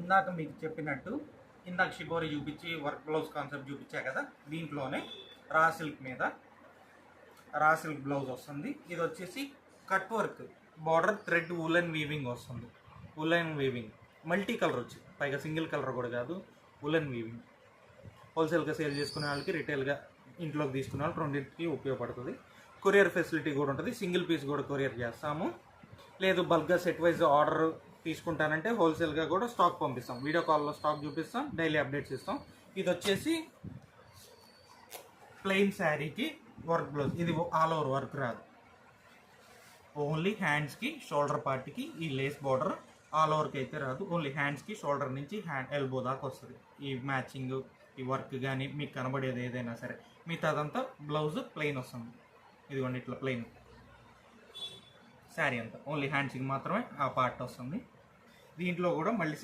ఇందాక మీకు చెప్పినట్టు ఇందాక షిబోరి చూపించి వర్క్ బ్లౌజ్ కాన్సెప్ట్ చూపించా కదా, దీంట్లోనే రా సిల్క్ మీద రా సిల్క్ బ్లౌజ్ వస్తుంది. ఇది వచ్చేసి cut work border thread woollen weaving వస్తుంది. ఉలెన్ వీవింగ్ మల్టీ కలర్ వచ్చి పైగా సింగిల్ కలర్ కూడా కాదు, ఉలెన్ వీవింగ్. హోల్సేల్గా సేల్ చేసుకునే వాళ్ళకి, రిటైల్గా ఇంట్లోకి తీసుకునే వాళ్ళకి రెండింటికి ఉపయోగపడుతుంది. కొరియర్ ఫెసిలిటీ కూడా ఉంటుంది. సింగిల్ పీస్ కూడా కొరియర్ చేస్తాము. లేదు బల్క్గా సెట్ వైజ్ ఆర్డర్ తీసుకుంటానంటే హోల్సేల్గా కూడా స్టాక్ పంపిస్తాం. వీడియో కాల్లో స్టాక్ చూపిస్తాం, డైలీ అప్డేట్స్ ఇస్తాం. ఇది వచ్చేసి ప్లెయిన్ శారీకి వర్క్ బ్లౌజ్. ఇది ఆల్ ఓవర్ వర్క్ రాదు, ఓన్లీ హ్యాండ్స్కి షోల్డర్ పార్ట్కి ఈ లేస్ బార్డర్. ఆల్ ఓవర్కి అయితే రాదు, ఓన్లీ హ్యాండ్స్కి షోల్డర్ నుంచి హ్యాండ్ ఎల్బో దాకా వస్తుంది. ఈ మ్యాచింగ్ ఈ వర్క్ కానీ మీకు కనబడేది ఏదైనా సరే, మిగతాదంతా బ్లౌజ్ ప్లెయిన్ వస్తుంది. ఇదిగోండి ఇట్లా ప్లెయిన్ శారీ అంతా, ఓన్లీ హ్యాండ్స్కి మాత్రమే ఆ పార్ట్ వస్తుంది. దీంట్లో కూడా మళ్ళీ